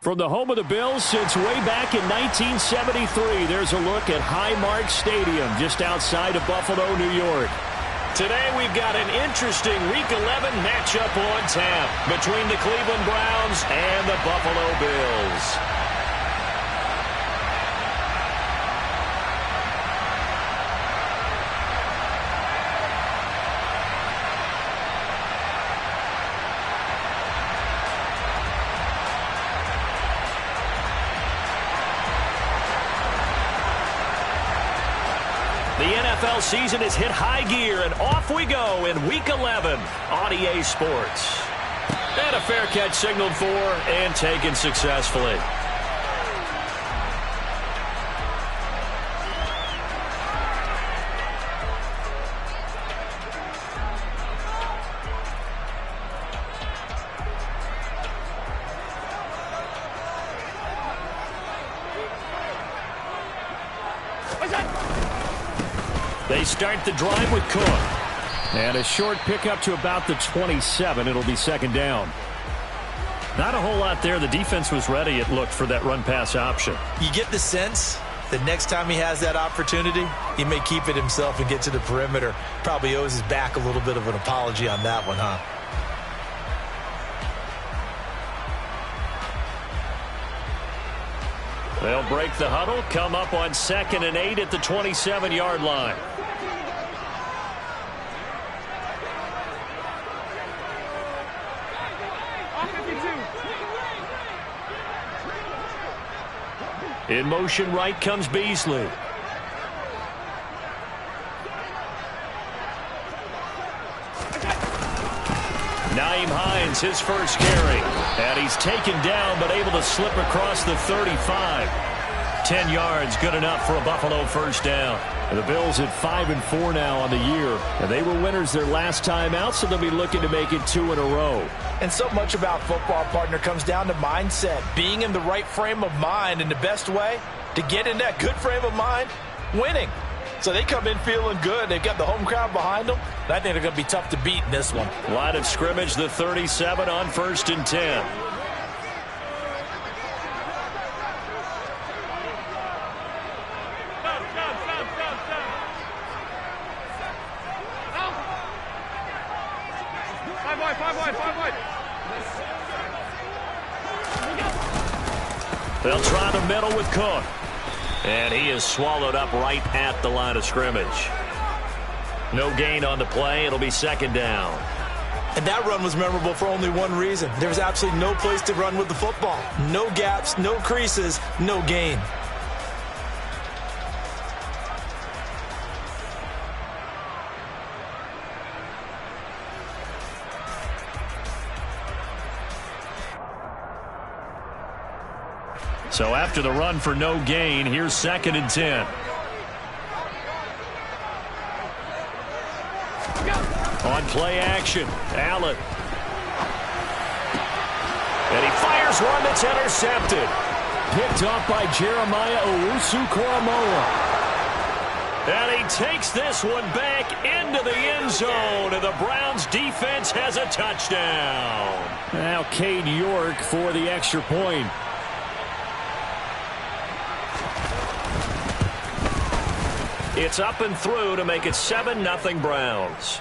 From the home of the Bills since way back in 1973, there's a look at Highmark Stadium just outside of Buffalo, New York. Today we've got an interesting Week 11 matchup on tap between the Cleveland Browns and the Buffalo Bills. The NFL season has hit high gear, and off we go in Week 11 on EA Sports. And a fair catch signaled for and taken successfully. They start the drive with Cook. And a short pickup to about the 27. It'll be second down. Not a whole lot there. The defense was ready, it looked, for that run-pass option. You get the sense that next time he has that opportunity, he may keep it himself and get to the perimeter. Probably owes his back a little bit of an apology on that one, huh? They'll break the huddle, come up on 2nd and 8 at the 27-yard line. In motion right comes Beasley. Nyheim Hines, his first carry. And he's taken down but able to slip across the 35. 10 yards, good enough for a Buffalo first down. And the Bills at 5-4 now on the year. And they were winners their last time out, so they'll be looking to make it 2 in a row. And so much about football, partner, comes down to mindset. Being in the right frame of mind, and the best way to get in that good frame of mind, winning. So they come in feeling good. They've got the home crowd behind them. And I think they're going to be tough to beat in this one. Line of scrimmage, the 37 on 1st and 10. They'll try the middle with Cook. And he is swallowed up right at the line of scrimmage. No gain on the play. It'll be second down. And that run was memorable for only one reason. There was absolutely no place to run with the football. No gaps, no creases, no gain. So after the run for no gain, here's 2nd and 10. On play action, Allen. And he fires one that's intercepted. Picked off by Jeremiah Owusu-Koramoah. And he takes this one back into the end zone, and the Browns defense has a touchdown. Now Cade York for the extra point. It's up and through to make it 7-0 Browns.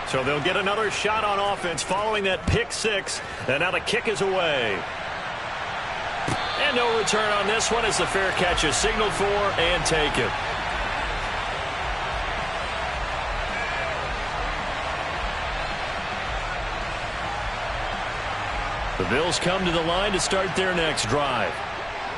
So they'll get another shot on offense following that pick six. And now the kick is away. And no return on this one as the fair catch is signaled for and taken. The Bills come to the line to start their next drive.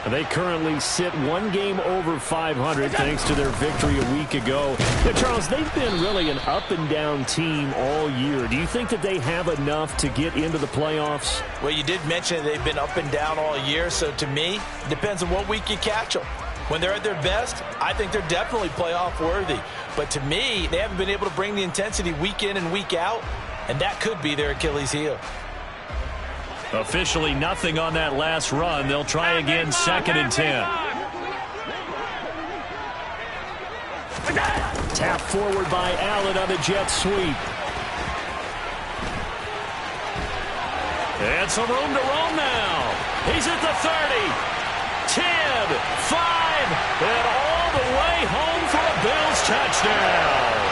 They currently sit one game over 500 thanks to their victory a week ago. Now, Charles, they've been really an up-and-down team all year. Do you think that they have enough to get into the playoffs? Well, you did mention they've been up and down all year, so to me, it depends on what week you catch them. When they're at their best, I think they're definitely playoff worthy. But to me, they haven't been able to bring the intensity week in and week out, and that could be their Achilles heel. Officially nothing on that last run. They'll try again, 2nd and 10. Tapped forward by Allen on the jet sweep. And some room to roam now. He's at the 30, 10, 5, and all the way home for a Bills touchdown.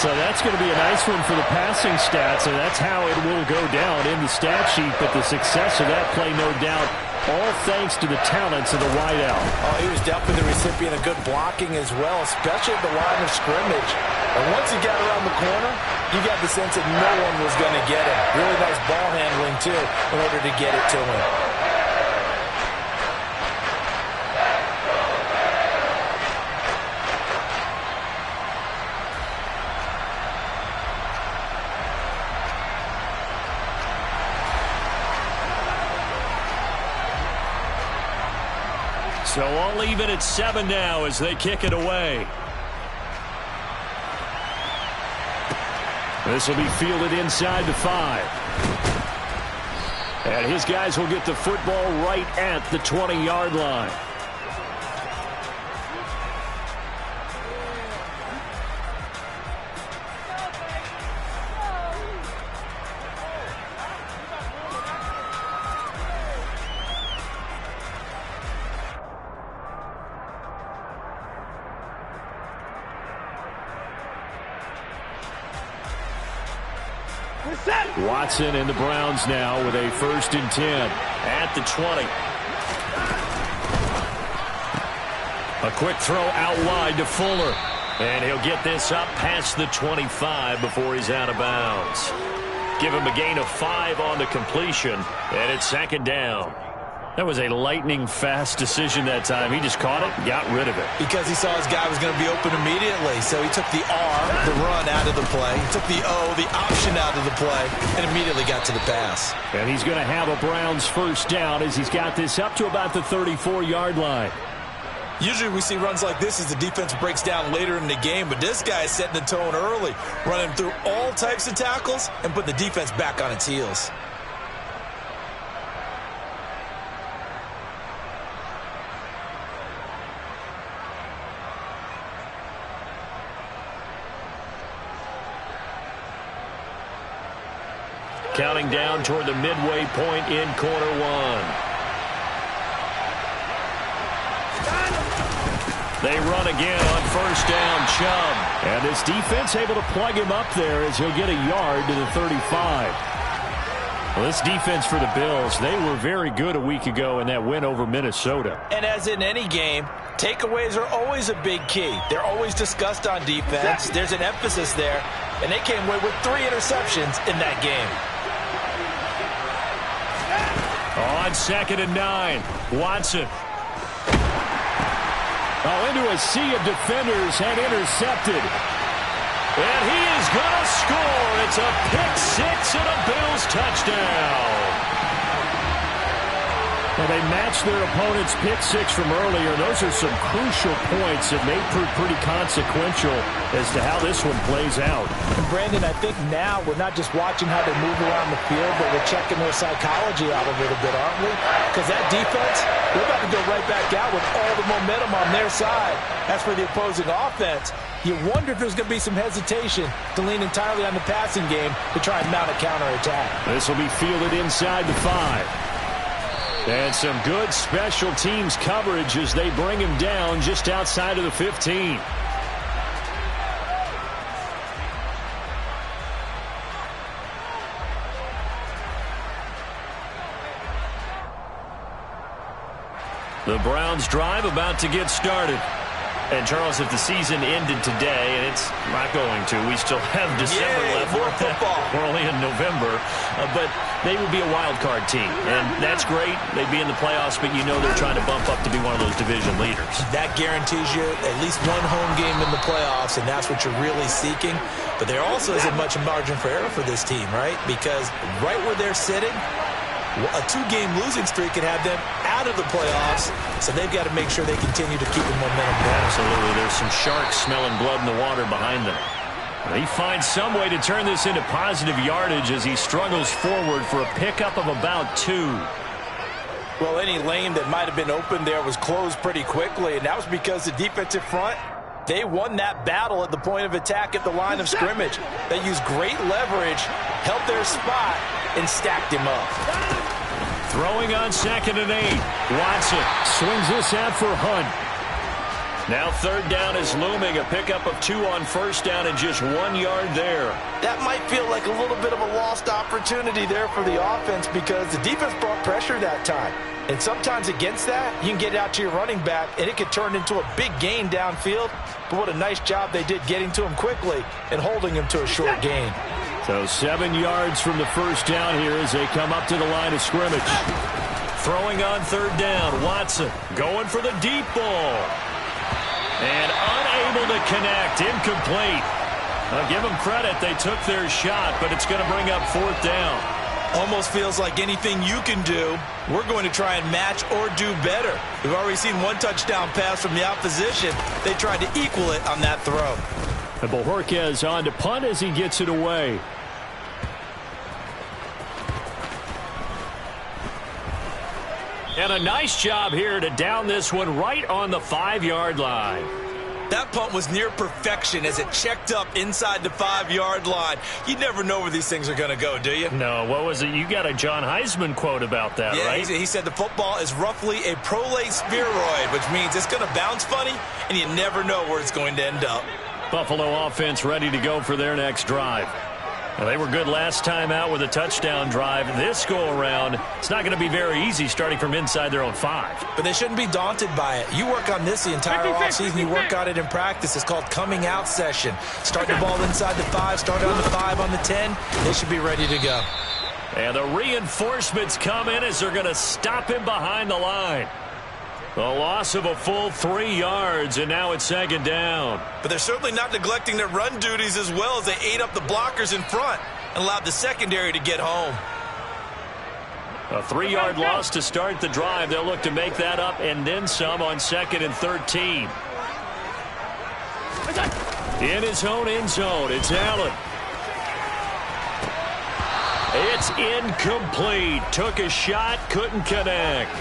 So that's going to be a nice one for the passing stats, and that's how it will go down in the stat sheet. But the success of that play, no doubt, all thanks to the talents of the wideout. Oh, he was definitely the recipient of good blocking as well, especially at the line of scrimmage. And once he got around the corner, you got the sense that no one was going to get him. Really nice ball handling, too, in order to get it to him. So all even at 7 now as they kick it away. This will be fielded inside the 5. And his guys will get the football right at the 20-yard line. Watson and the Browns now with a 1st and 10 at the 20. A quick throw out wide to Fuller. And he'll get this up past the 25 before he's out of bounds. Give him a gain of 5 on the completion. And it's 2nd down. That was a lightning-fast decision that time. He just caught it and got rid of it. Because he saw his guy was going to be open immediately. So he took the R, the run, out of the play. He took the O, the option, out of the play, and immediately got to the pass. And he's going to have a Browns 1st down as he's got this up to about the 34-yard line. Usually we see runs like this as the defense breaks down later in the game, but this guy is setting the tone early, running through all types of tackles and putting the defense back on its heels. Counting down toward the midway point in quarter 1. They run again on 1st down, Chubb. And this defense able to plug him up there as he'll get a yard to the 35. Well, this defense for the Bills, they were very good a week ago in that win over Minnesota. And as in any game, takeaways are always a big key. They're always discussed on defense. There's an emphasis there. And they came away with 3 interceptions in that game. On 2nd and 9, Watson. Oh, into a sea of defenders and intercepted. And he is going to score. It's a pick-6 and a Bills touchdown. Well, they matched their opponent's pick-6 from earlier. Those are some crucial points that may prove pretty consequential as to how this one plays out. And Brandon, I think now we're not just watching how they move around the field, but we're checking their psychology out a little bit, aren't we? Because that defense, they're about to go right back out with all the momentum on their side. As for the opposing offense, you wonder if there's going to be some hesitation to lean entirely on the passing game to try and mount a counterattack. This will be fielded inside the 5. And some good special teams coverage as they bring him down just outside of the 15. The Browns drive about to get started. And, Charles, if the season ended today, and it's not going to, we still have December left. More football. We're only in November. But they would be a wild card team. And that's great. They'd be in the playoffs, but you know they're trying to bump up to be one of those division leaders. That guarantees you at least one home game in the playoffs, and that's what you're really seeking. But there also isn't much margin for error for this team, right? Because right where they're sitting, a 2-game losing streak could have them out of the playoffs, so they've got to make sure they continue to keep the momentum going. Absolutely. There's some sharks smelling blood in the water behind them. He finds some way to turn this into positive yardage as he struggles forward for a pickup of about 2. Well, any lane that might have been open there was closed pretty quickly, and that was because the defensive front They won that battle at the point of attack at the line of scrimmage. They used great leverage, held their spot, and stacked him up. Throwing on 2nd and 8. Watson swings this out for Hunt. Now 3rd down is looming. A pickup of 2 on 1st down and just 1 yard there. That might feel like a little bit of a lost opportunity there for the offense because the defense brought pressure that time. And sometimes against that, you can get out to your running back, and it could turn into a big gain downfield. But what a nice job they did getting to him quickly and holding him to a short gain. So 7 yards from the 1st down here as they come up to the line of scrimmage. Throwing on 3rd down, Watson going for the deep ball. And unable to connect, incomplete. I'll give them credit, they took their shot, but it's going to bring up 4th down. Almost feels like anything you can do, we're going to try and match or do better. We've already seen 1 touchdown pass from the opposition. They tried to equal it on that throw. And Bojorquez on to punt as he gets it away. And a nice job here to down this one right on the 5-yard line. That punt was near perfection as it checked up inside the 5-yard line. You never know where these things are going to go, do you? No, what was it? You got a John Heisman quote about that, yeah, right? He said the football is roughly a prolate spheroid, which means it's going to bounce funny, and you never know where it's going to end up. Buffalo offense ready to go for their next drive. Now, they were good last time out with a touchdown drive. This go-around, it's not going to be very easy starting from inside their own 5. But they shouldn't be daunted by it. You work on this the entire offseason. You work on it in practice. It's called coming out session. Start the ball inside the 5, start on the 5, on the 10. They should be ready to go. And the reinforcements come in as they're going to stop him behind the line. A loss of a full 3 yards, and now it's 2nd down. But they're certainly not neglecting their run duties as well as they ate up the blockers in front and allowed the secondary to get home. A 3-yard loss to start the drive. They'll look to make that up and then some on 2nd and 13. In his own end zone, it's Allen. It's incomplete. Took a shot, couldn't connect.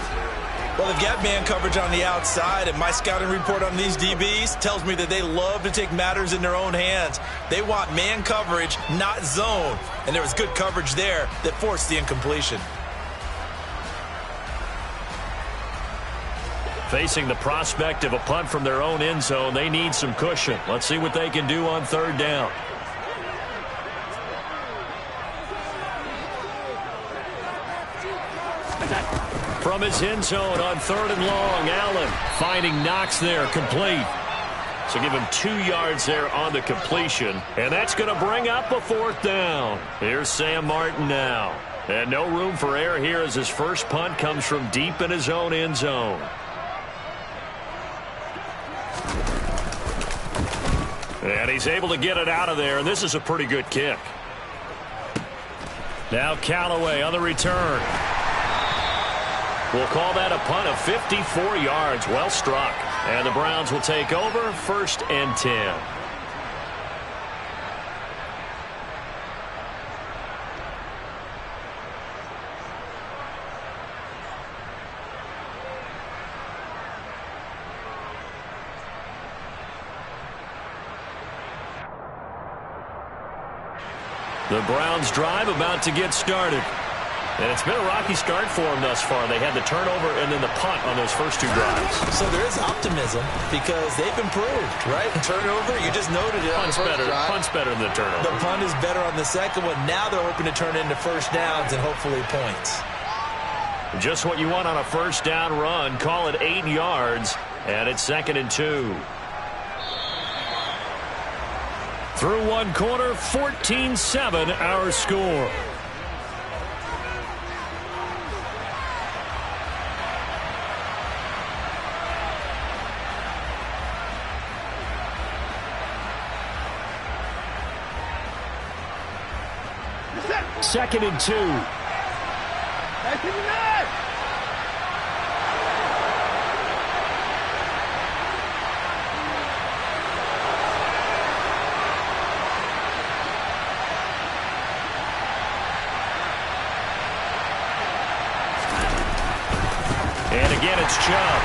Well, they've got man coverage on the outside, and my scouting report on these DBs tells me that they love to take matters in their own hands. They want man coverage, not zone, and there was good coverage there that forced the incompletion. Facing the prospect of a punt from their own end zone, they need some cushion. Let's see what they can do on 3rd down. From his end zone on 3rd and long, Allen finding Knox there, complete. So give him 2 yards there on the completion, and that's going to bring up a 4th down. Here's Sam Martin now. And no room for error here as his first punt comes from deep in his own end zone. And he's able to get it out of there, and this is a pretty good kick. Now Callaway on the return. We'll call that a punt of 54 yards. Well struck. And the Browns will take over 1st and 10. The Browns drive about to get started. And it's been a rocky start for them thus far. They had the turnover and then the punt on those first 2 drives. So there is optimism because they've improved, right? Turnover, you just noted it. Punt's better than the turnover. The punt is better on the second one. Now they're hoping to turn it into first downs and hopefully points. Just what you want on a first down run. Call it 8 yards, and it's 2nd and 2. Through 1 quarter, 14-7 our score. Second and 2. And again, it's Chubb.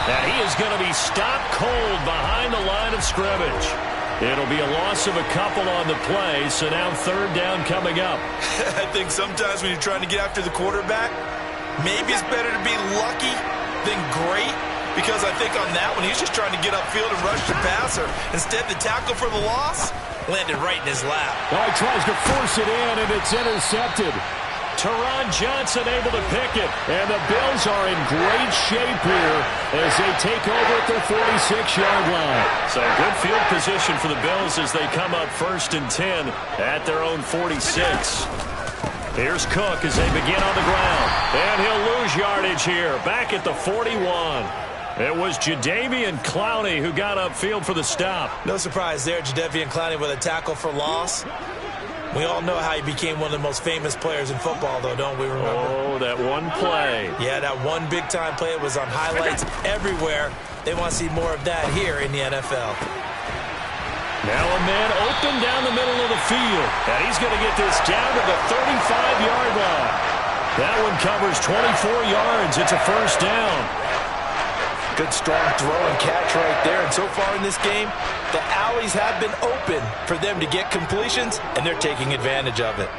And he is going to be stopped cold behind the line of scrimmage. It'll be a loss of a couple on the play, so now third down coming up. I think sometimes when you're trying to get after the quarterback, maybe it's better to be lucky than great, because I think on that one, he's just trying to get upfield and rush the passer. Instead, the tackle for the loss landed right in his lap. Oh, he tries to force it in, and it's intercepted. Teron Johnson able to pick it, and the Bills are in great shape here as they take over at their 46-yard line. So good field position for the Bills as they come up 1st and 10 at their own 46. Here's Cook as they begin on the ground, and he'll lose yardage here, back at the 41. It was Jadeveon Clowney who got upfield for the stop. No surprise there, Jadeveon Clowney with a tackle for loss. We all know how he became one of the most famous players in football, though, don't we remember? Oh, that one play. Yeah, that one big-time play was on highlights everywhere. They want to see more of that here in the NFL. Now a man open down the middle of the field, and he's going to get this down to the 35-yard line. That one covers 24 yards. It's a first down. Good, strong throw and catch right there. And so far in this game, the alleys have been open for them to get completions, and they're taking advantage of it.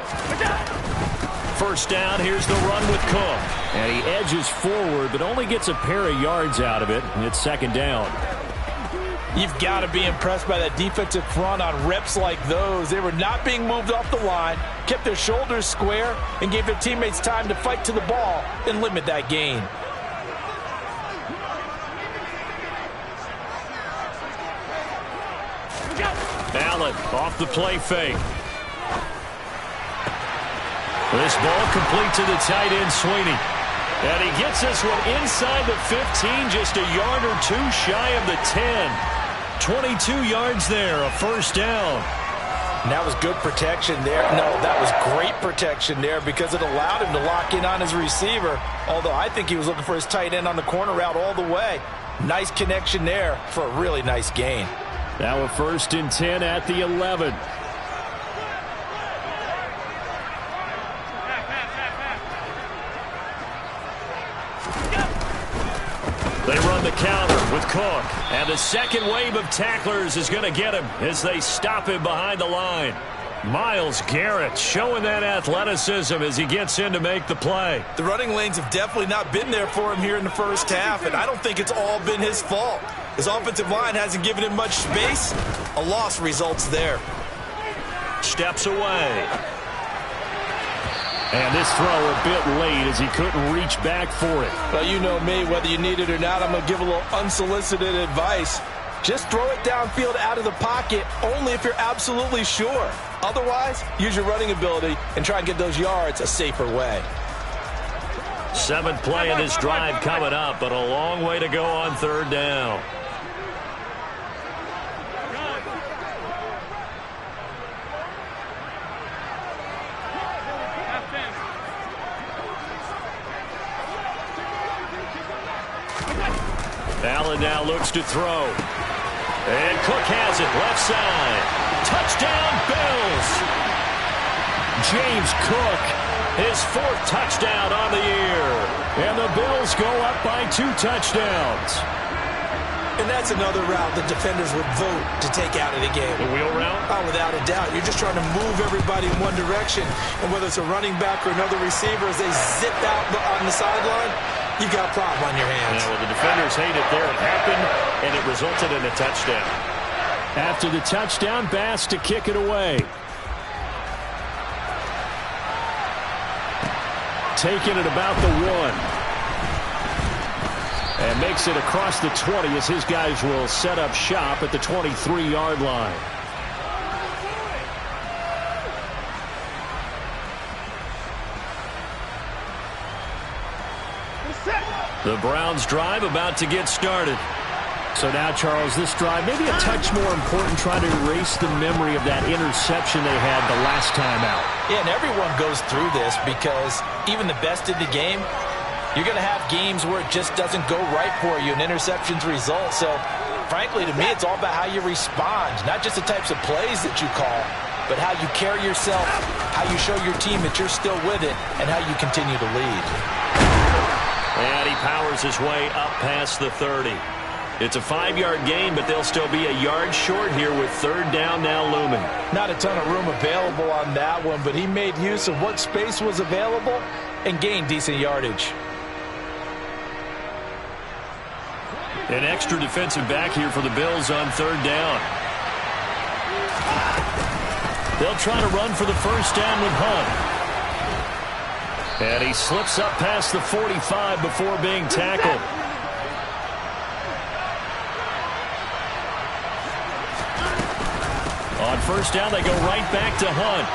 First down, here's the run with Cook. And he edges forward, but only gets a pair of yards out of it, and it's second down. You've got to be impressed by that defensive front on reps like those. They were not being moved off the line, kept their shoulders square, and gave their teammates time to fight to the ball and limit that gain. Allen off the play fake. This ball complete to the tight end, Sweeney. And he gets this one inside the 15, just a yard or two shy of the 10. 22 yards there, a first down. And that was good protection there. No, that was great protection there because it allowed him to lock in on his receiver, although I think he was looking for his tight end on the corner route all the way. Nice connection there for a really nice gain. Now a 1st and 10 at the 11. They run the counter with Cook. And the second wave of tacklers is going to get him as they stop him behind the line. Myles Garrett showing that athleticism as he gets in to make the play. The running lanes have definitely not been there for him here in the first half, and I don't think it's all been his fault. His offensive line hasn't given him much space. A loss results there. Steps away. And this throw a bit late as he couldn't reach back for it. Well, you know me, whether you need it or not, I'm going to give a little unsolicited advice. Just throw it downfield out of the pocket only if you're absolutely sure. Otherwise, use your running ability and try and get those yards a safer way. 7th play in this drive coming up, but a long way to go on third down. Allen now looks to throw. And Cook has it, left side. Touchdown, Bills! James Cook, his 4th touchdown on the year. And the Bills go up by 2 touchdowns. And that's another route the defenders would vote to take out of the game. The wheel route? Oh, without a doubt. You're just trying to move everybody in one direction. And whether it's a running back or another receiver, as they zip out on the sideline, you've got a problem on your hands. Yeah, well, the defenders hate it there. It happened, and it resulted in a touchdown. After the touchdown, Bass to kick it away. Taking it about the 1. And makes it across the 20 as his guys will set up shop at the 23-yard line. The Browns drive about to get started. So now, Charles, this drive maybe a touch more important, trying to erase the memory of that interception they had the last time out. Yeah, and everyone goes through this because even the best in the game, you're going to have games where it just doesn't go right for you and interceptions result. So, frankly, to me, it's all about how you respond, not just the types of plays that you call, but how you carry yourself, how you show your team that you're still with it, and how you continue to lead. And he powers his way up past the 30. It's a 5-yard gain, but they'll still be a yard short here with third down now looming. Not a ton of room available on that one, but he made use of what space was available and gained decent yardage. An extra defensive back here for the Bills on third down. They'll try to run for the first down with Hunt. And he slips up past the 45 before being tackled. On first down, they go right back to Hunt.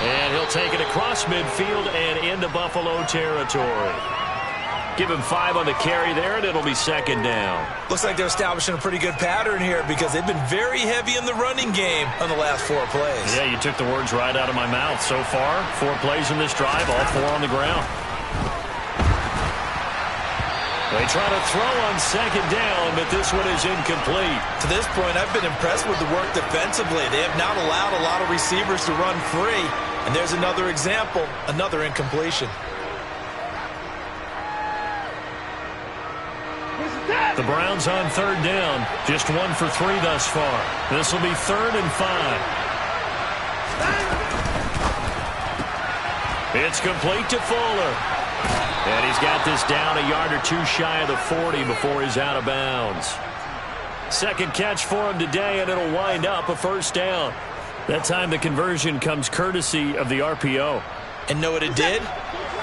And he'll take it across midfield and into Buffalo territory. Give him 5 on the carry there, and it'll be second down. Looks like they're establishing a pretty good pattern here because they've been very heavy in the running game on the last 4 plays. Yeah, you took the words right out of my mouth. So far, 4 plays in this drive, all 4 on the ground. They try to throw on second down, but this one is incomplete. To this point, I've been impressed with the work defensively. They have not allowed a lot of receivers to run free. And there's another example, another incompletion. The Browns on third down, just 1 for 3 thus far. This will be 3rd and 5. It's complete to Fuller. And he's got this down a yard or 2 shy of the 40 before he's out of bounds. Second catch for him today, and it'll wind up a first down. That time the conversion comes courtesy of the RPO. And know what it did?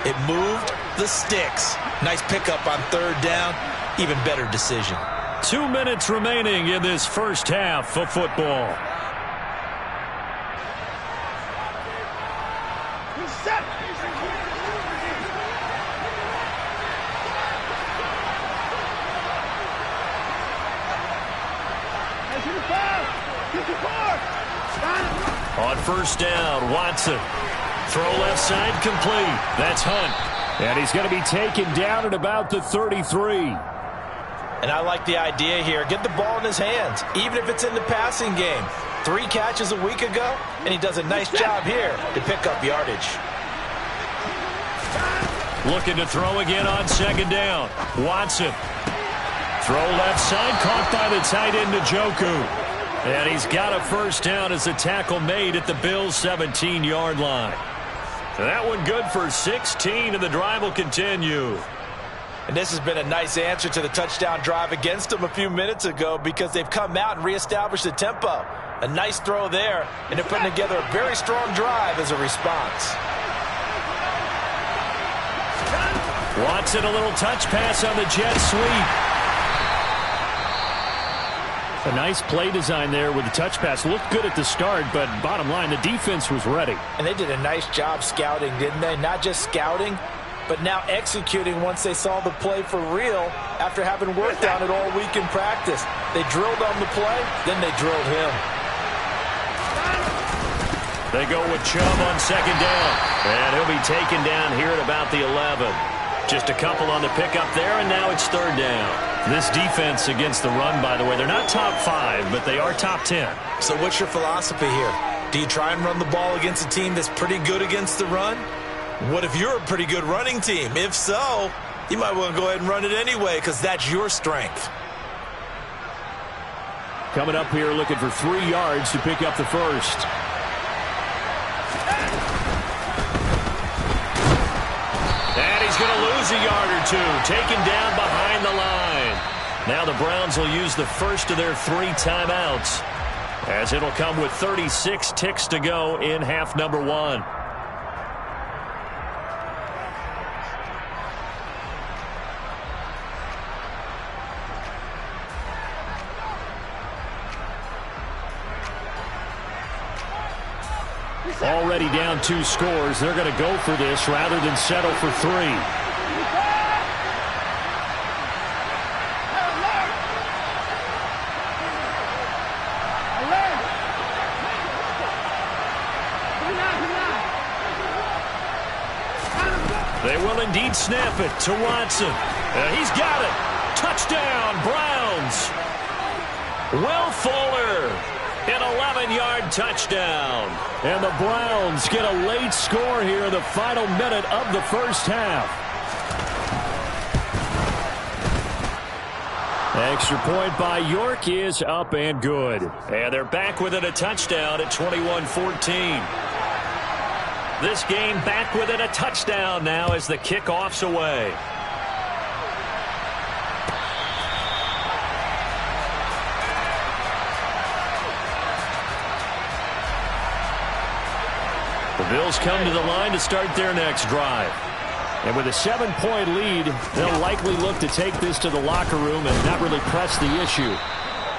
It moved the sticks. Nice pickup on third down. Even better decision. 2 minutes remaining in this first half of football. On first down, Watson. Throw left side complete. That's Hunt. And he's going to be taken down at about the 33. And I like the idea here. Get the ball in his hands, even if it's in the passing game. 3 catches a week ago, and he does a nice job here to pick up yardage. Looking to throw again on second down. Watson. Throw left side, caught by the tight end Njoku. And he's got a first down as a tackle made at the Bills' 17-yard line. That one good for 16, and the drive will continue. And this has been a nice answer to the touchdown drive against them a few minutes ago because they've come out and reestablished the tempo. A nice throw there, and they're putting together a very strong drive as a response. Watson, a little touch pass on the jet sweep. A nice play design there with the touch pass. Looked good at the start, but bottom line, the defense was ready. And they did a nice job scouting, didn't they? Not just scouting, but now executing once they saw the play for real after having worked on it all week in practice. They drilled on the play, then they drilled him. They go with Chubb on second down. And he'll be taken down here at about the 11. Just a couple on the pickup there, and now it's third down. This defense against the run, by the way, they're not top 5, but they are top 10. So what's your philosophy here? Do you try and run the ball against a team that's pretty good against the run? What if you're a pretty good running team? If so, you might want to go ahead and run it anyway because that's your strength. Coming up here looking for 3 yards to pick up the first. And he's going to lose a yard or 2. Taken down behind the line. Now the Browns will use the first of their 3 timeouts, as it'll come with 36 ticks to go in half number 1. Already down 2 scores. They're going to go for this rather than settle for 3. They will indeed snap it to Watson. He's got it. Touchdown, Browns. Will Fuller. An 11-yard touchdown. And the Browns get a late score here in the final minute of the first half. Extra point by York is up and good. And they're back within a touchdown at 21-14. This game back within a touchdown now as the kickoff's away. The Bills come to the line to start their next drive. And with a 7-point lead, they'll likely look to take this to the locker room and not really press the issue.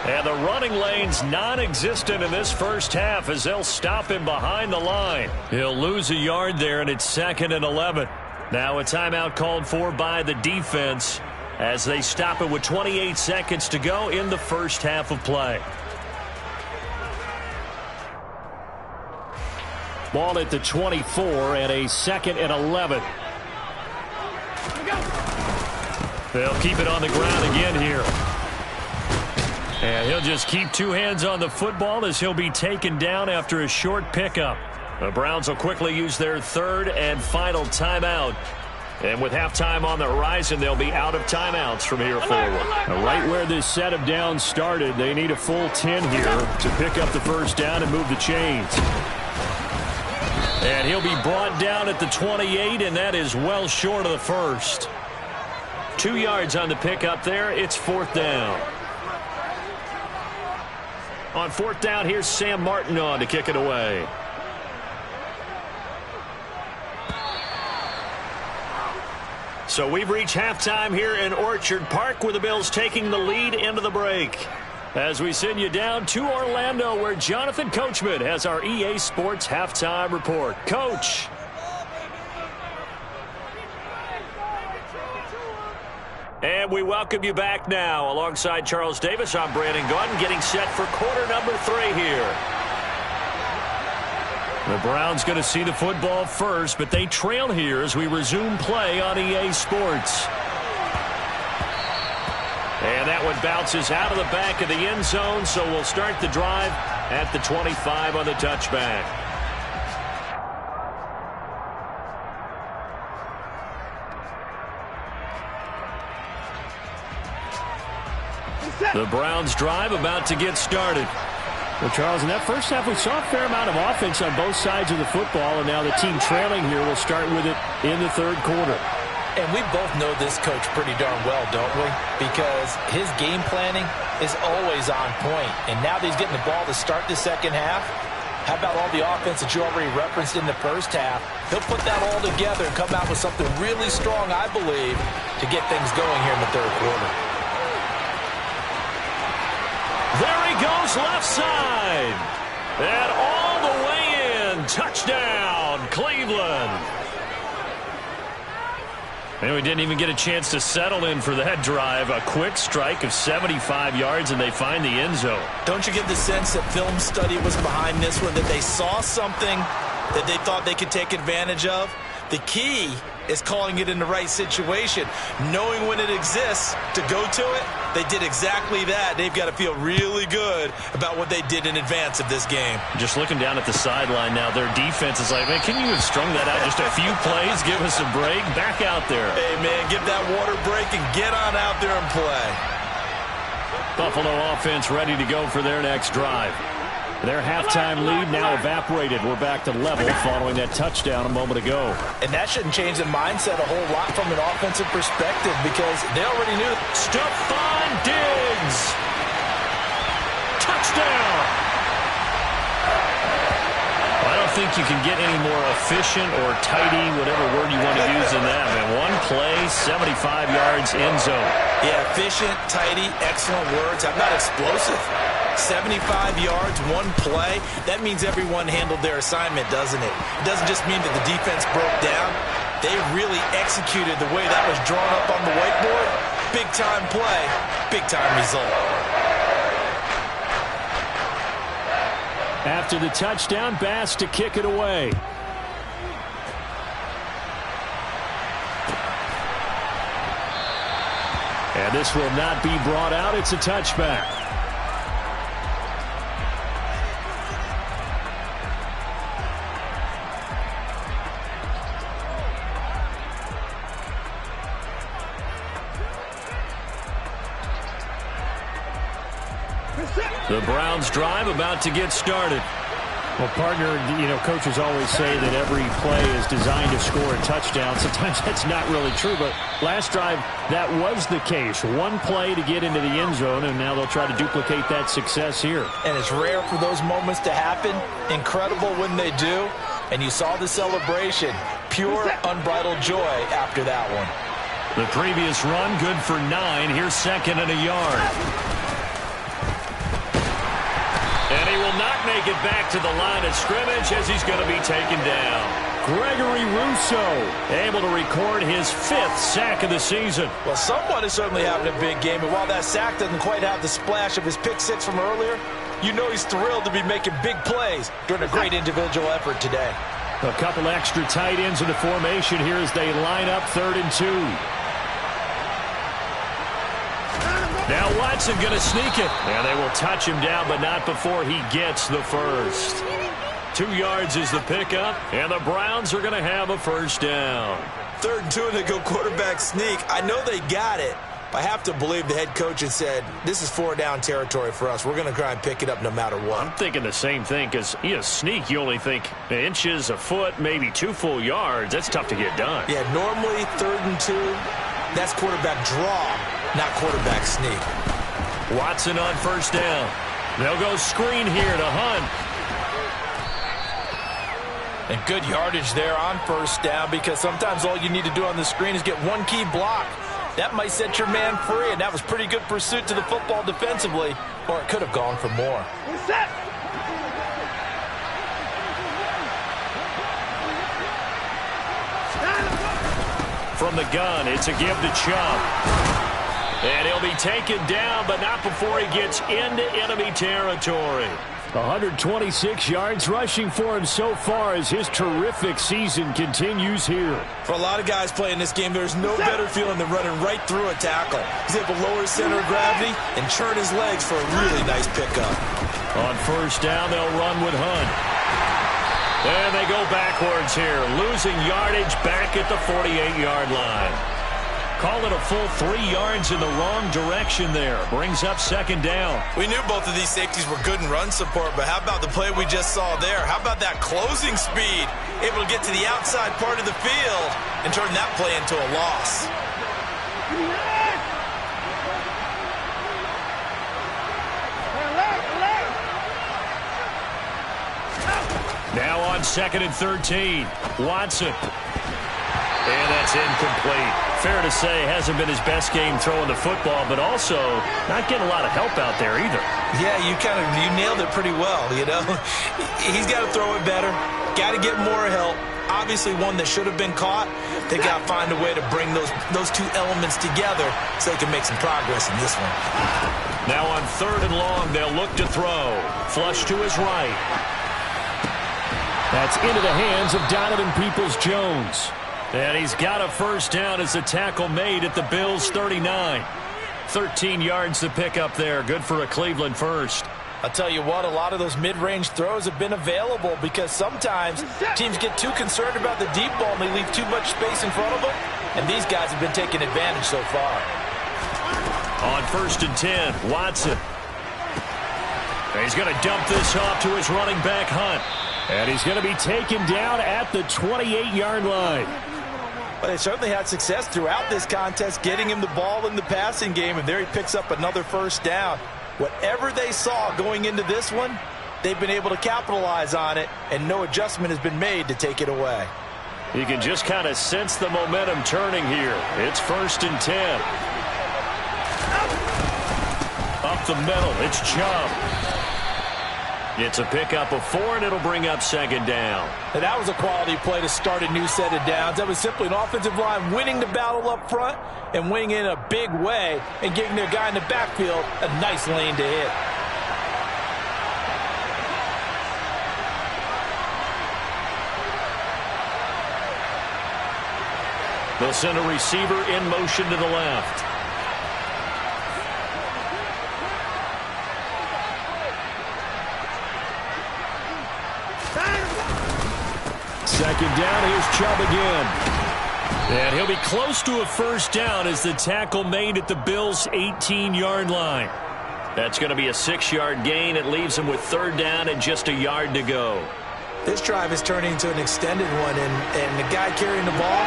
And the running lane's non-existent in this first half as they'll stop him behind the line. He'll lose a yard there, and it's 2nd and 11. Now a timeout called for by the defense as they stop it with 28 seconds to go in the first half of play. Ball at the 24 and a 2nd and 11. They'll keep it on the ground again here. And he'll just keep two hands on the football as he'll be taken down after a short pickup. The Browns will quickly use their third and final timeout. And with halftime on the horizon, they'll be out of timeouts from here forward. Right where this set of downs started, they need a full 10 here to pick up the first down and move the chains. And he'll be brought down at the 28, and that is well short of the first. 2 yards on the pickup there. It's 4th down. On 4th down, here's Sam Martin on to kick it away. So we've reached halftime here in Orchard Park with the Bills taking the lead into the break. As we send you down to Orlando where Jonathan Coachman has our EA Sports halftime report. Coach. And we welcome you back now. Alongside Charles Davis, I'm Brandon Gaudin getting set for quarter number 3 here. The Browns going to see the football first, but they trail here as we resume play on EA Sports. And that one bounces out of the back of the end zone, so we'll start the drive at the 25 on the touchback. The Browns drive about to get started. Well, Charles, in that first half, we saw a fair amount of offense on both sides of the football, and now the team trailing here will start with it in the third quarter. And we both know this coach pretty darn well, don't we? Because his game planning is always on point. And now that he's getting the ball to start the second half, how about all the offense that you already referenced in the first half? He'll put that all together and come out with something really strong, I believe, to get things going here in the third quarter. There he goes left side. And all the way in. Touchdown, Cleveland. And we didn't even get a chance to settle in for that drive. A quick strike of 75 yards, and they find the end zone. Don't you get the sense that film study was behind this one, that they saw something that they thought they could take advantage of? The key is calling it in the right situation, knowing when it exists to go to it. They did exactly that. They've got to feel really good about what they did in advance of this game. Just looking down at the sideline now, their defense is like, man, can you have strung that out just a few plays? Give us a break. Back out there. Hey, man, give that water break and get on out there and play. Buffalo offense ready to go for their next drive. Their halftime lead now evaporated. We're back to level following that touchdown a moment ago. And that shouldn't change the mindset a whole lot from an offensive perspective because they already knew. Stephon Diggs. Touchdown. I don't think you can get any more efficient or tidy, whatever word you want to use in that, man. One play, 75 yards, end zone. Yeah, efficient, tidy, excellent words. How about explosive? 75 yards, one play. That means everyone handled their assignment, doesn't it? It doesn't just mean that the defense broke down. They really executed the way that was drawn up on the whiteboard. Big-time play, big-time result. After the touchdown, Bass to kick it away. And this will not be brought out. It's a touchback. The Browns drive about to get started. Well, partner, coaches always say that every play is designed to score a touchdown. Sometimes that's not really true, but last drive, that was the case. One play to get into the end zone, and now they'll try to duplicate that success here. And it's rare for those moments to happen. Incredible when they do. And you saw the celebration. Pure, unbridled joy after that one. The previous run, good for 9. Here's second and a yard. And he will not make it back to the line of scrimmage as he's going to be taken down. Gregory Rousseau able to record his 5th sack of the season. Well, someone is certainly having a big game, and while that sack doesn't quite have the splash of his pick 6 from earlier, you know he's thrilled to be making big plays during a great individual effort today. A couple extra tight ends in the formation here as they line up 3rd and 2. Now Watson going to sneak it. And they will touch him down, but not before he gets the first. 2 yards is the pickup, and the Browns are going to have a first down. 3rd and 2, and they go quarterback sneak. I know they got it. I have to believe the head coach had said, this is 4-down territory for us. We're going to try and pick it up no matter what. I'm thinking the same thing because, sneak, you only think inches, a foot, maybe 2 full yards. That's tough to get done. Yeah, normally 3rd and 2, that's quarterback draw, not quarterback sneak. Watson on first down. They'll go screen here to Hunt. And good yardage there on first down because sometimes all you need to do on the screen is get one key block. That might set your man free, and that was pretty good pursuit to the football defensively, or it could have gone for more. From the gun, it's a give to Chubb. And he'll be taken down, but not before he gets into enemy territory. 126 yards rushing for him so far as his terrific season continues here. For a lot of guys playing this game, there's no better feeling than running right through a tackle. He's able to lower his center of gravity and churn his legs for a really nice pickup. On first down, they'll run with Hunt. And they go backwards here, losing yardage back at the 48-yard line. Call it a full 3 yards in the wrong direction there. Brings up second down. We knew both of these safeties were good in run support, but how about the play we just saw there? How about that closing speed? Able to get to the outside part of the field and turn that play into a loss. Now on 2nd and 13. Watson. And that's incomplete. Fair to say, hasn't been his best game throwing the football, but also not getting a lot of help out there either. Yeah, you nailed it pretty well, He's got to throw it better. Got to get more help. Obviously one that should have been caught. They got to find a way to bring those 2 elements together so they can make some progress in this one. Now on 3rd and long, they'll look to throw. Flush to his right. That's into the hands of Donovan Peoples-Jones. And he's got a first down as the tackle made at the Bills' 39. 13 yards to pick up there. Good for a Cleveland first. I'll tell you what, a lot of those mid-range throws have been available because sometimes teams get too concerned about the deep ball and they leave too much space in front of them. And these guys have been taking advantage so far. On 1st and 10, Watson. And he's going to dump this off to his running back, Hunt. And he's going to be taken down at the 28-yard line. But they certainly had success throughout this contest, getting him the ball in the passing game, and there he picks up another first down. Whatever they saw going into this one, they've been able to capitalize on it, and no adjustment has been made to take it away. You can just kind of sense the momentum turning here. It's 1st and 10. Up the middle, it's Chubb. It's a pickup of 4, and it'll bring up second down. And that was a quality play to start a new set of downs. That was simply an offensive line winning the battle up front and winning in a big way and giving their guy in the backfield a nice lane to hit. They'll send a receiver in motion to the left. Second down, here's Chubb again. And he'll be close to a first down as the tackle made at the Bills' 18-yard line. That's going to be a 6-yard gain. It leaves him with 3rd down and just a yard to go. This drive is turning into an extended one, and the guy carrying the ball,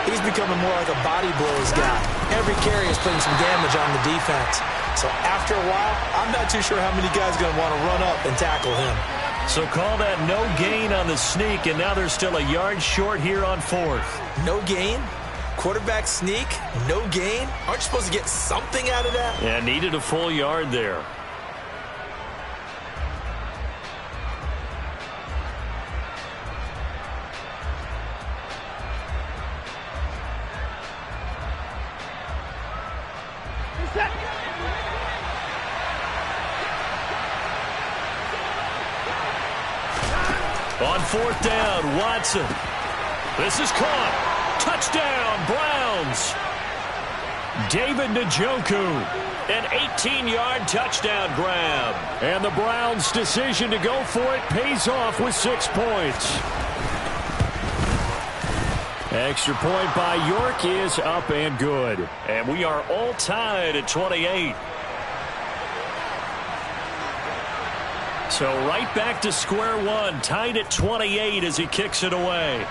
he's becoming more like a body blows guy. Every carry is putting some damage on the defense. So after a while, I'm not too sure how many guys are going to want to run up and tackle him. So call that no gain on the sneak, and now they're still a yard short here on 4th. No gain? Quarterback sneak? No gain? Aren't you supposed to get something out of that? Yeah, needed a full yard there. On 4th down, Watson. This is caught. Touchdown, Browns. David Njoku, an 18-yard touchdown grab. And the Browns' decision to go for it pays off with 6 points. Extra point by York is up and good. And we are all tied at 28. So right back to square one, tied at 28 as he kicks it away.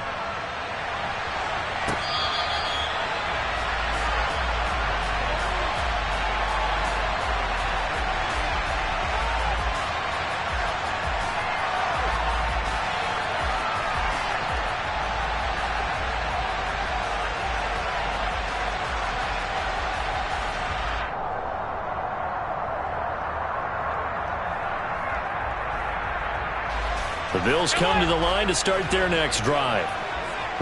The Bills come to the line to start their next drive.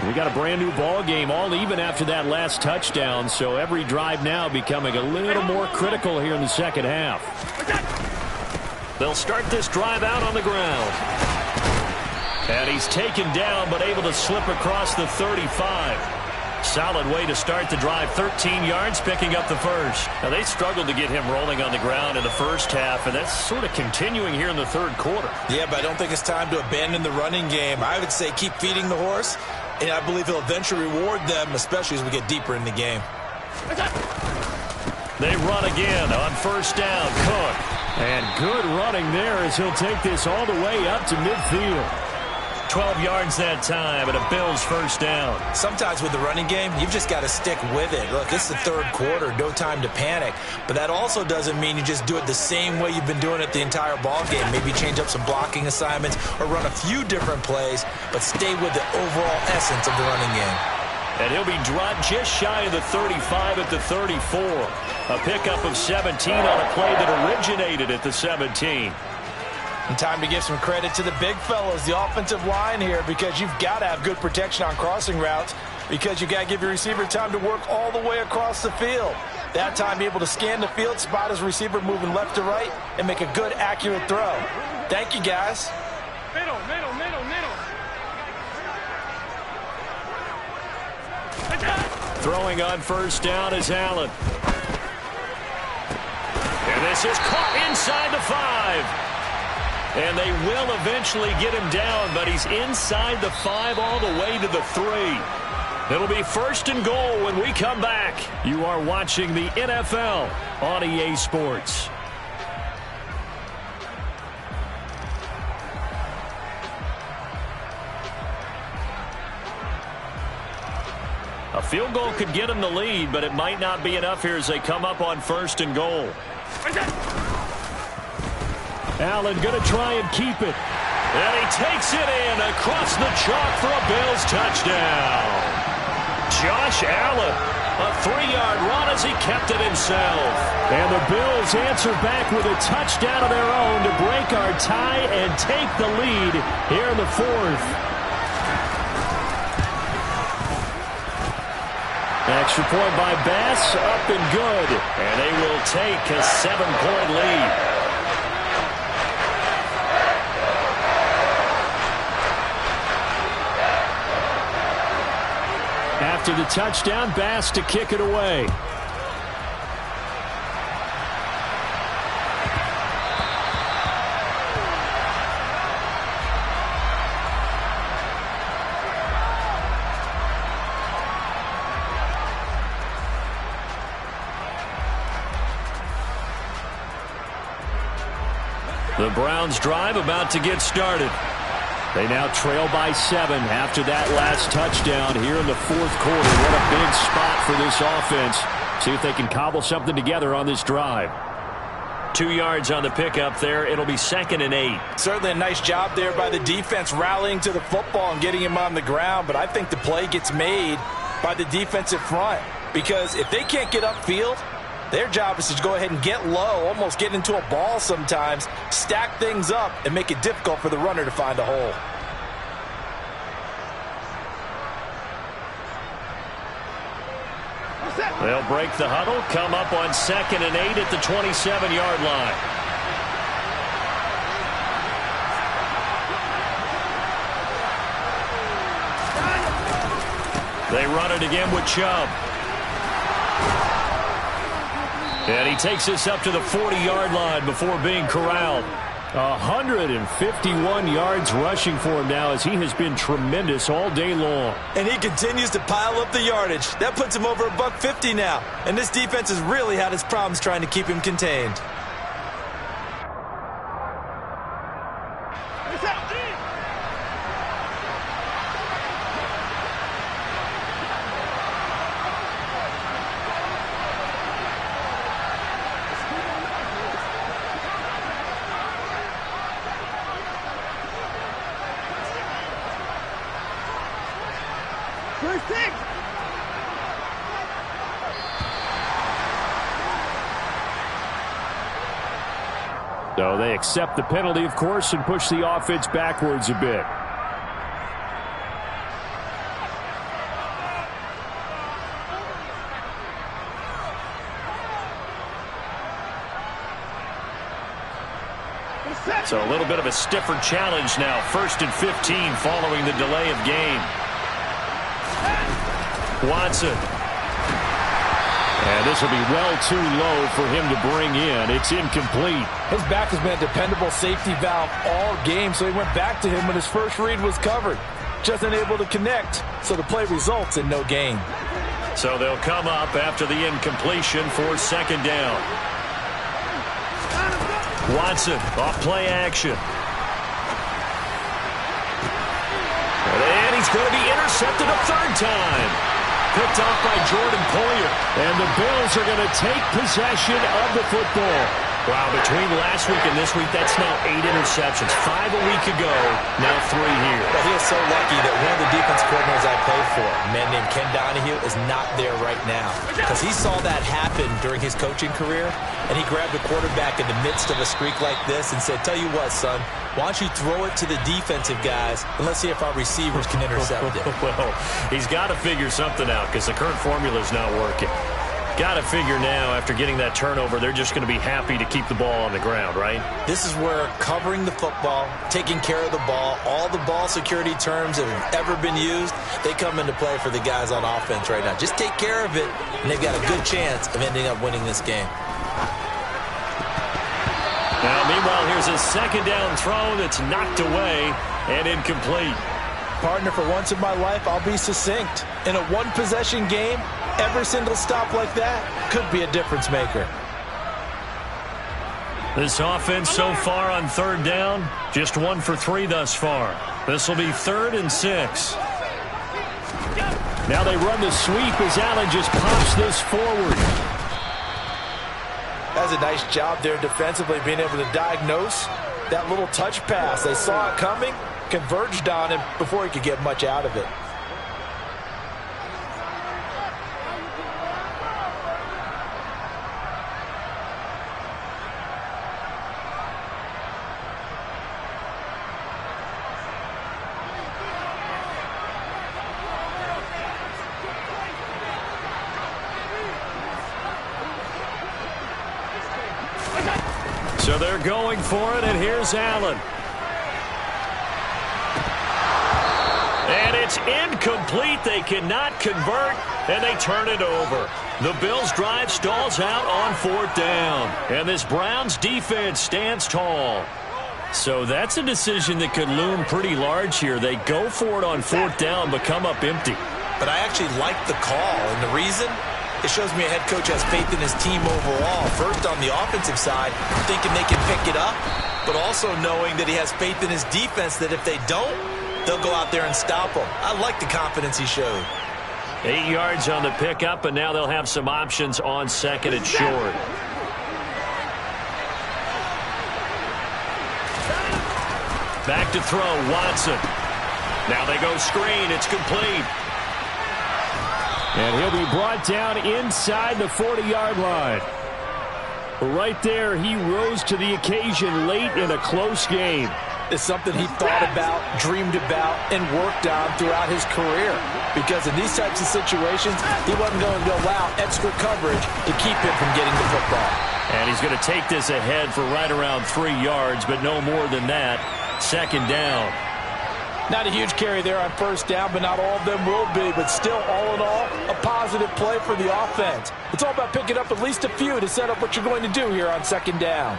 We got a brand new ball game, all even after that last touchdown, so every drive now becoming a little more critical here in the second half. They'll start this drive out on the ground. And he's taken down but able to slip across the 35. Solid way to start the drive. 13 yards, picking up the first. Now, they struggled to get him rolling on the ground in the first half, and that's sort of continuing here in the third quarter. Yeah, but I don't think it's time to abandon the running game. I would say keep feeding the horse, and I believe he'll eventually reward them, especially as we get deeper in the game. They run again on 1st down. Cook. And good running there as he'll take this all the way up to midfield. 12 yards that time, and a Bills 1st down. Sometimes with the running game, you've just got to stick with it. Look, it's the third quarter, no time to panic. But that also doesn't mean you just do it the same way you've been doing it the entire ball game. Maybe change up some blocking assignments or run a few different plays, but stay with the overall essence of the running game. And he'll be dropped just shy of the 35 at the 34. A pickup of 17 on a play that originated at the 17. And time to give some credit to the big fellows, the offensive line here, because you've got to have good protection on crossing routes, because you've got to give your receiver time to work all the way across the field. That time, be able to scan the field, spot his receiver moving left to right, and make a good, accurate throw. Thank you, guys. Middle. Throwing on 1st down is Allen. And this is caught inside the 5. And they will eventually get him down, but he's inside the 5 all the way to the 3. It'll be 1st and goal when we come back. You are watching the NFL on EA Sports. A field goal could get him the lead, but it might not be enough here as they come up on 1st and goal. Allen going to try and keep it. And he takes it in across the chalk for a Bills touchdown. Josh Allen, a 3-yard run as he kept it himself. And the Bills answer back with a touchdown of their own to break our tie and take the lead here in the 4th. Extra point by Bass, up and good. And they will take a 7-point lead. After the touchdown, Bass to kick it away. The Browns drive about to get started. They now trail by 7 after that last touchdown here in the fourth quarter. What a big spot for this offense. See if they can cobble something together on this drive. 2 yards on the pickup there. It'll be 2nd and 8. Certainly a nice job there by the defense rallying to the football and getting him on the ground. But I think the play gets made by the defensive front. Because if they can't get upfield, their job is to go ahead and get low, almost get into a ball sometimes, stack things up, and make it difficult for the runner to find a hole. They'll break the huddle, come up on 2nd and 8 at the 27-yard line. They run it again with Chubb. And he takes this up to the 40-yard line before being corralled. 151 yards rushing for him now as he has been tremendous all day long. And he continues to pile up the yardage. That puts him over $150 now. And this defense has really had its problems trying to keep him contained. So they accept the penalty, of course, and push the offense backwards a bit. So a little bit of a stiffer challenge now. 1st and 15 following the delay of game. Watson. And this will be well too low for him to bring in. It's incomplete. His back has been a dependable safety valve all game, so he went back to him when his first read was covered. Just unable to connect, so the play results in no gain. So they'll come up after the incompletion for 2nd down. Watson off play action. And he's going to be intercepted a 3rd time. Picked off by Jordan Poyer. And the Bills are going to take possession of the football. Wow, between last week and this week, that's now 8 interceptions. 5 a week ago, now 3 here. Well, he is so lucky that one of the defense coordinators I played for, a man named Ken Donahue, is not there right now. Because he saw that happen during his coaching career, and he grabbed the quarterback in the midst of a streak like this and said, tell you what, son, why don't you throw it to the defensive guys, and let's see if our receivers can intercept it. Well, he's got to figure something out because the current formula is not working. Got to figure now, after getting that turnover, they're just going to be happy to keep the ball on the ground, right? This is where covering the football, taking care of the ball, all the ball security terms that have ever been used, they come into play for the guys on offense right now. Just take care of it, and they've got a good chance of ending up winning this game. Now, meanwhile, here's a 2nd down throw that's knocked away and incomplete. Partner, for once in my life, I'll be succinct. In a one-possession game, every single stop like that could be a difference maker. This offense so far on 3rd down, just 1 for 3 thus far. This will be 3rd and 6. Now they run the sweep as Allen just pops this forward. That's a nice job there defensively, being able to diagnose that little touch pass. They saw it coming, converged on him before he could get much out of it. So they're going for it, and here's Allen. And it's incomplete. They cannot convert, and they turn it over. The Bills' drive stalls out on 4th down, and this Browns defense stands tall. So that's a decision that could loom pretty large here. They go for it on 4th down, but come up empty. But I actually like the call, and the reason? It shows me a head coach has faith in his team overall. First, on the offensive side, thinking they can pick it up, but also knowing that he has faith in his defense that if they don't, they'll go out there and stop them. I like the confidence he showed. 8 yards on the pickup, and now they'll have some options on second and short. Back to throw, Watson. Now they go screen. It's complete. And he'll be brought down inside the 40-yard line. Right there, he rose to the occasion late in a close game. It's something he thought about, dreamed about, and worked on throughout his career. Because in these types of situations, he wasn't going to allow extra coverage to keep him from getting the football. And he's going to take this ahead for right around 3 yards, but no more than that. Second down. Not a huge carry there on first down, but not all of them will be. But still, all in all, a positive play for the offense. It's all about picking up at least a few to set up what you're going to do here on second down.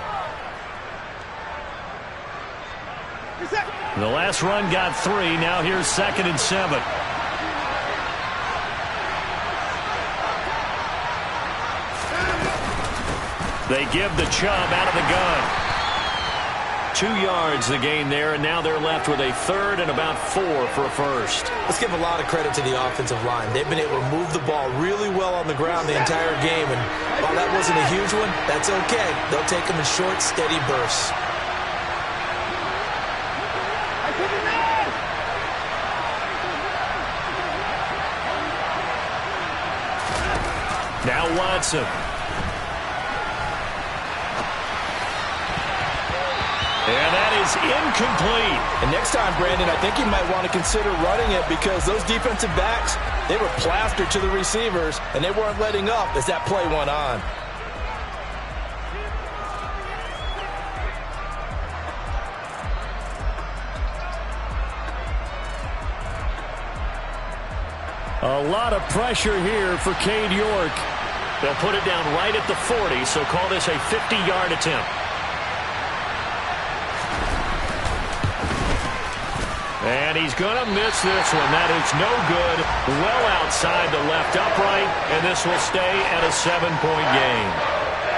The last run got 3. Now here's 2nd and 7. They give the Chubb out of the gun. 2 yards the gain there, and now they're left with a third and about 4 for a first. Let's give a lot of credit to the offensive line. They've been able to move the ball really well on the ground the entire game, and while that wasn't a huge one, that's okay. They'll take them in short, steady bursts. Now Watson. And that is incomplete. And next time, Brandon, I think you might want to consider running it because those defensive backs, they were plastered to the receivers, and they weren't letting up as that play went on. A lot of pressure here for Cade York. They'll put it down right at the 40, so call this a 50-yard attempt. And he's going to miss this one. That is no good. Well outside the left upright, and this will stay at a 7-point game.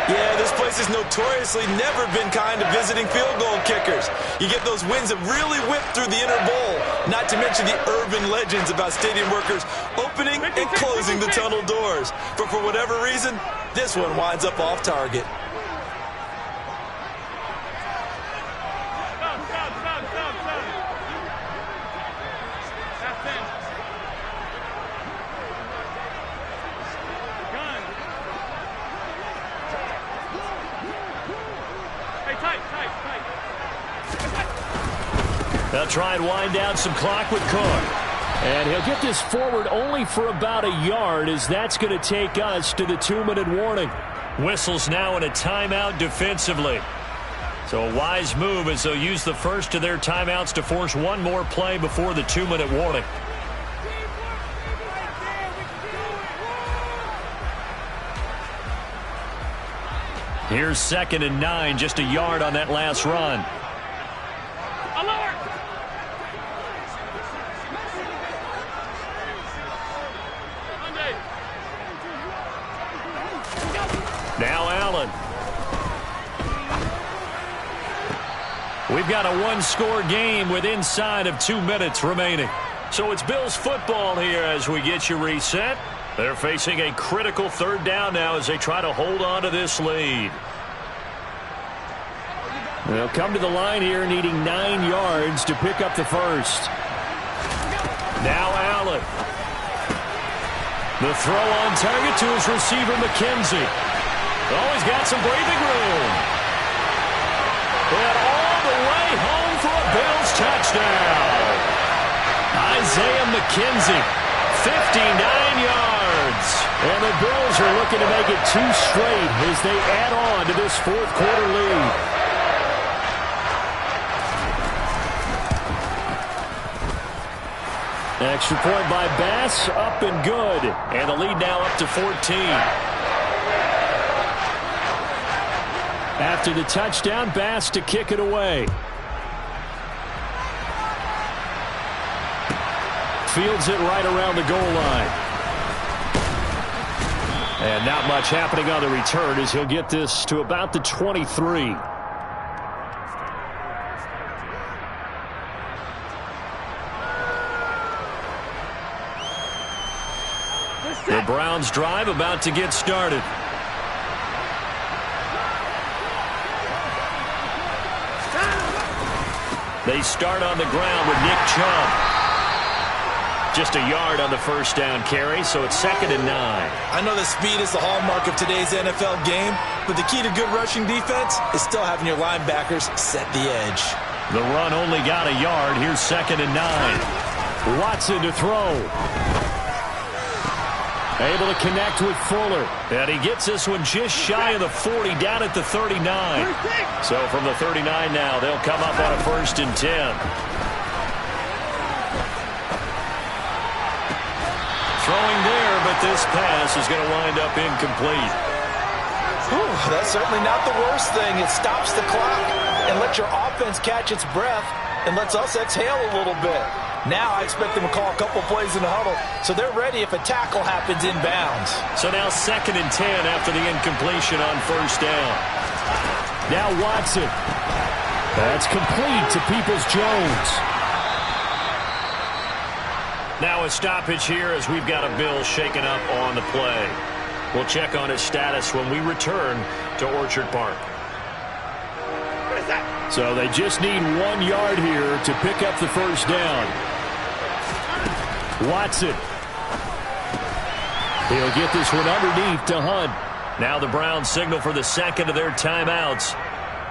Yeah, this place has notoriously never been kind to visiting field goal kickers. You get those wins that really whip through the inner bowl, not to mention the urban legends about stadium workers opening and closing the tunnel doors. But for whatever reason, this one winds up off target. They'll try and wind down some clock with Cook. And he'll get this forward only for about a yard, as that's going to take us to the 2-minute warning. Whistles now in a timeout defensively. So a wise move as they'll use the first of their timeouts to force one more play before the 2-minute warning. Here's 2nd and 9, just a yard on that last run. Now Allen. We've got a one-score game with inside of 2 minutes remaining. So it's Bills football here as we get you reset. They're facing a critical third down now as they try to hold on to this lead. They'll come to the line here needing 9 yards to pick up the first. Now Allen. The throw on target to his receiver, McKenzie. Oh, he's got some breathing room. And all the way home for a Bills touchdown. Isaiah McKenzie, 59 yards. And the Bills are looking to make it 2 straight as they add on to this fourth quarter lead. Extra point by Bass, up and good. And the lead now up to 14. After the touchdown, Bass to kick it away. Fields it right around the goal line. And not much happening on the return as he'll get this to about the 23. The Browns drive about to get started. They start on the ground with Nick Chubb. Just a yard on the first down carry, so it's 2nd and 9. I know that speed is the hallmark of today's NFL game, but the key to good rushing defense is still having your linebackers set the edge. The run only got a yard. Here's 2nd and 9. Watson to throw. Able to connect with Fuller. And he gets this one just shy of the 40, down at the 39. So from the 39 now, they'll come up on a 1st and 10. Throwing there, but this pass is going to wind up incomplete. Whew, that's certainly not the worst thing. It stops the clock and lets your offense catch its breath and lets us exhale a little bit. Now I expect them to call a couple plays in the huddle, so they're ready if a tackle happens inbounds. So now 2nd and 10 after the incompletion on 1st down. Now Watson. That's complete to Peoples-Jones. Now a stoppage here as we've got a Bill shaken up on the play. We'll check on his status when we return to Orchard Park. So they just need 1 yard here to pick up the 1st down. Watson. He'll get this one underneath to Hunt. Now the Browns signal for the 2nd of their timeouts,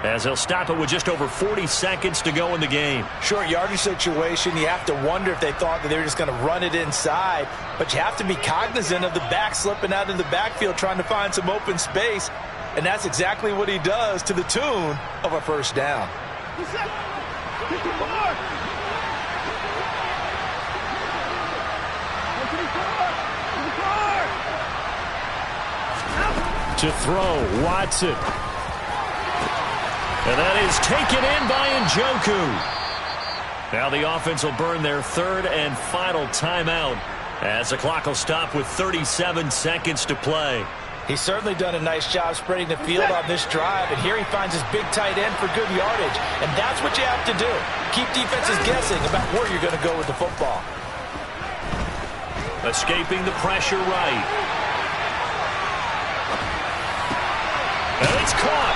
as they'll stop it with just over 40 seconds to go in the game. Short yardage situation, you have to wonder if they thought that they were just going to run it inside. But you have to be cognizant of the back slipping out in the backfield trying to find some open space. And that's exactly what he does to the tune of a 1st down. To throw, Watson. And that is taken in by Njoku. Now the offense will burn their 3rd and final timeout as the clock will stop with 37 seconds to play. He's certainly done a nice job spreading the field on this drive, and here he finds his big tight end for good yardage. And that's what you have to do. Keep defenses guessing about where you're going to go with the football. Escaping the pressure right. And it's caught.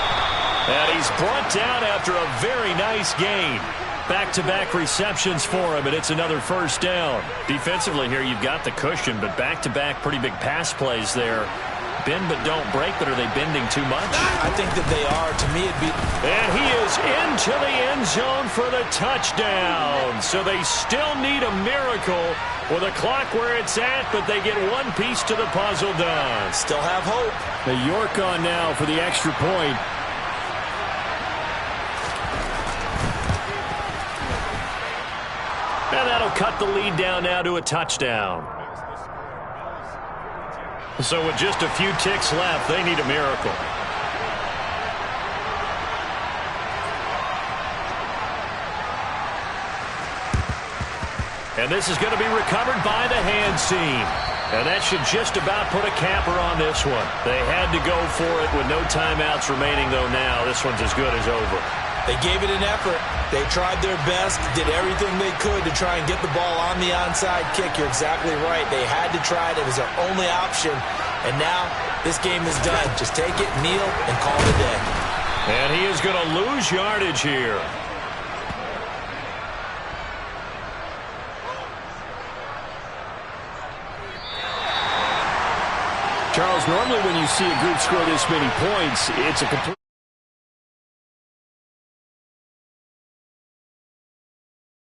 And he's brought down after a very nice gain. Back-to-back receptions for him, and it's another 1st down. Defensively here, you've got the cushion, but back-to-back pretty big pass plays there. Bend but don't break, but are they bending too much? I think that they are. To me, it'd be... And he is into the end zone for the touchdown. So they still need a miracle with a clock where it's at, but they get one piece to the puzzle done. Still have hope. The York on now for the extra point. And that'll cut the lead down now to a touchdown. So with just a few ticks left, they need a miracle. And this is going to be recovered by the hand seam. And that should just about put a capper on this one. They had to go for it with no timeouts remaining, though now. This one's as good as over. They gave it an effort. They tried their best, did everything they could to try and get the ball on the onside kick. You're exactly right. They had to try it. It was their only option. And now this game is done. Just take it, kneel, and call it a day. And he is going to lose yardage here. Charles, normally when you see a group score this many points, it's a complete...